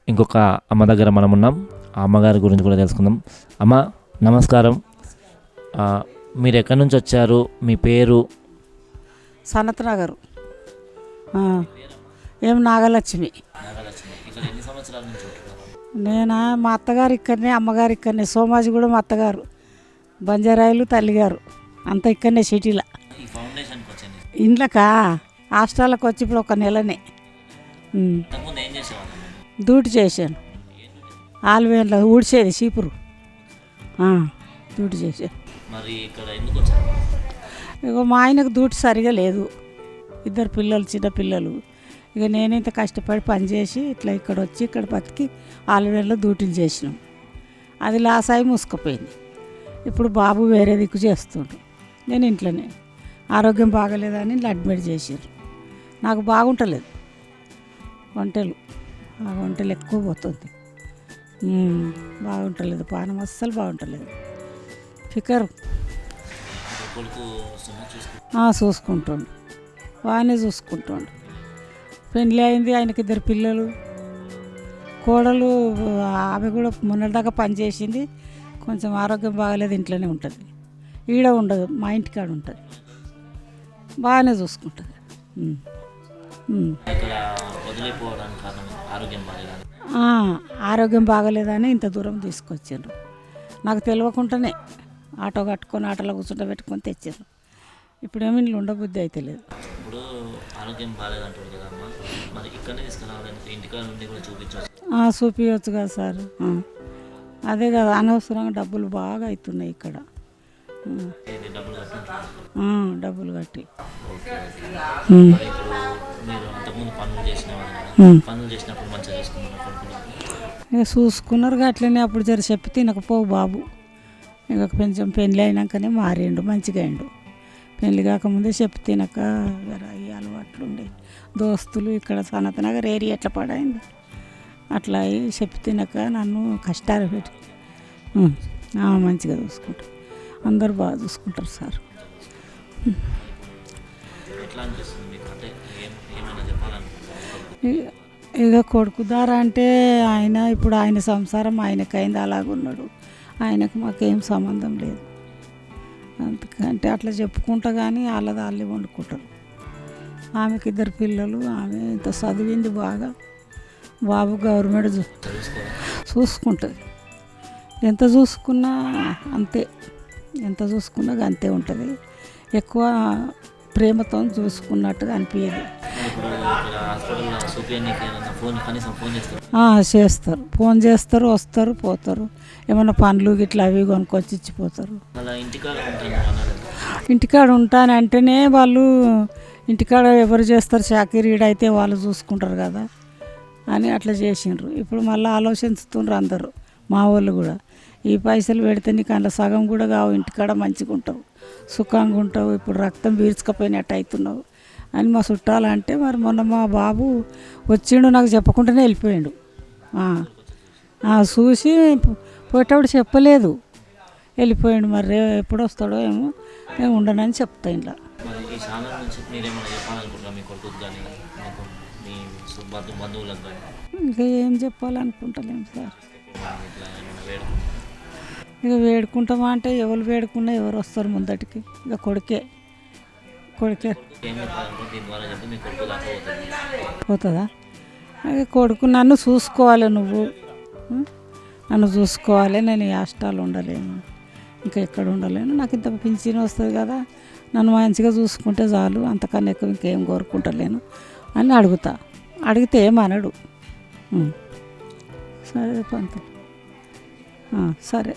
ఇంకొక అమ్మ దగ్గర మనం ఉన్నాం. ఆ అమ్మగారి గురించి కూడా తెలుసుకుందాం. అమ్మ నమస్కారం. మీరు ఎక్కడి నుంచి వచ్చారు? మీ పేరు? సనత్ నగర్. ఏం నాగలక్ష్మి. నేనా మా అత్తగారు ఇక్కడనే, అమ్మగారు ఇక్కడనే. సోమాజి కూడా మా అత్తగారు, బంజారాయిలు తల్లిగారు అంతా ఇక్కడనే సిటీలో. ఇండ్లకా హాస్టల్కి వచ్చి ఇప్పుడు ఒక నెలనే డ్యూటీ చేశాను. ఆల్వేన్లో ఊడ్చేది చీపురు డ్యూటీ చేశాను. ఇక మా ఆయనకు డ్యూటీ సరిగా లేదు, 2 పిల్లలు, చిన్న పిల్లలు. ఇక నేను ఇంత కష్టపడి పనిచేసి ఇట్లా ఇక్కడ వచ్చి ఇక్కడ బతికి ఆల్వేన్లో డ్యూటీలు చేసినాం. అది లాస్ అయి మూసుకుపోయింది. ఇప్పుడు బాబు వేరే దిక్కు చేస్తుండ్రు, నేను ఇంట్లోనే. ఆరోగ్యం బాగలేదని ఇంట్లో అడ్మిట్ చేసారు. నాకు బాగుంటలేదు వంటలు, ఆ వంటలు ఎక్కువ పోతుంది. బాగుంటలేదు, పానం అస్సలు బాగుంటలేదు. ఫికర్ చూసుకుంటుండు, బాగానే చూసుకుంటుండు. పెళ్ళి అయింది, ఆయనకి 2 పిల్లలు. కోడలు ఆమె కూడా మొన్నటిదాకా పనిచేసింది, కొంచెం ఆరోగ్యం బాగలేదు, ఇంట్లోనే ఉంటుంది. ఈడ ఉండదు, మా ఇంటికాడ ఉంటుంది, బాగానే చూసుకుంటుంది. ఆరోగ్యం బాగలేదని ఇంత దూరం తీసుకొచ్చారు. నాకు తెలియకుండానే ఆటో కట్టుకొని ఆటోలో కూర్చుంటే పెట్టుకొని తెచ్చారు. ఇప్పుడేమి ఇంట్లో ఉండబుద్ధి అయితే లేదు. ఇప్పుడు ఆరోగ్యం బాగాలేదంటారు కదా, మరి ఇక్కడనే తీసుకురావాలంటే ఇంటికాడ నుండి కూడా చూపించవచ్చు. చూపించవచ్చు కదా సార్. అదే కదా, అనవసరంగా డబ్బులు బాగా అవుతున్నాయి ఇక్కడ. డబ్బులు కట్టి ఇక చూసుకున్నారు అట్లనే. అప్పుడు జర చెప్పి తినకపోవు బాబు. ఇక కొంచెం పెళ్ళి అయినాకనే మారిండు, మంచిగా అయిండు. పెళ్ళి కాకముందే చెప్పి తినక ఈ అలవాట్లుండే. దోస్తులు ఇక్కడ సనత్ నగర్ ఏరియా ఎట్లా పడైంది అట్లా అయ్యి చెప్పి తినక నన్ను కష్టాలు పెట్టి మంచిగా చూసుకుంటారు. అందరూ బాగా చూసుకుంటారు సార్. ఇక కొడుకు దారా అంటే ఆయన ఇప్పుడు ఆయన సంసారం ఆయనకైంది, అలాగున్నాడు. ఆయనకు మాకేం సంబంధం లేదు. అందుకంటే అట్లా చెప్పుకుంటా కానీ వాళ్ళది వాళ్ళే వండుకుంటారు. ఆమెకి 2 పిల్లలు, ఆమె ఇంత చదివింది బాగా. బాబు గవర్నమెంట్ చూసుకుంటుంది. ఎంత చూసుకున్నా అంతే, ఎంత చూసుకున్నా అంతే ఉంటుంది. ఎక్కువ ప్రేమతో చూసుకున్నట్టుగా అనిపించదు. చేస్తారు, ఫోన్ చేస్తారు, వస్తారు, పోతారు. ఏమైనా పండ్లు గిట్లా అవి కొనుక్కొచ్చి ఇచ్చిపోతారు. ఇంటికాడ ఉంటానంటేనే వాళ్ళు, ఇంటికాడ ఎవరు చేస్తారు చాకరీ, ఈడైతే వాళ్ళు చూసుకుంటారు కదా అని అట్లా చేసిండ్రు. ఇప్పుడు మళ్ళీ ఆలోచిస్తుండ్రు అందరూ, మా వాళ్ళు కూడా. ఈ పైసలు పెడితే నీకు అందులో సగం కూడా కావు, ఇంటికాడ మంచిగా ఉంటావు, సుఖంగా ఉంటావు, ఇప్పుడు రక్తం పీల్చుకపోయినట్టు అవుతున్నావు అని మా చుట్టాలంటే. మరి మొన్న మా బాబు వచ్చిండు, నాకు చెప్పకుండానే వెళ్ళిపోయాడు. చూసి పోయేటప్పుడు చెప్పలేదు, వెళ్ళిపోయాడు. మరి ఎప్పుడు వస్తాడో ఏమో, నేను ఉండనని చెప్తా ఇంట్లో. ఇంకా ఏం చెప్పాలనుకుంటలేము సార్. ఇక వేడుకుంటామా అంటే ఎవరు వేడుకున్నా ఎవరు వస్తారు ముందటికి, ఇక కొడుకే పోతుందా. ఇక కొడుకు నన్ను చూసుకోవాలి, నువ్వు నన్ను చూసుకోవాలి. నేను ఈ హాస్టల్లో ఉండలేను, ఇంకా ఎక్కడ ఉండలేను. నాకు ఇంత పింఛన్ వస్తుంది కదా, నన్ను మంచిగా చూసుకుంటే చాలు, అంతకన్నా ఎక్కువ ఇంకేం కోరుకుంటలేను అని అడిగితే ఏమనడు. సరే పంతులు, సరే.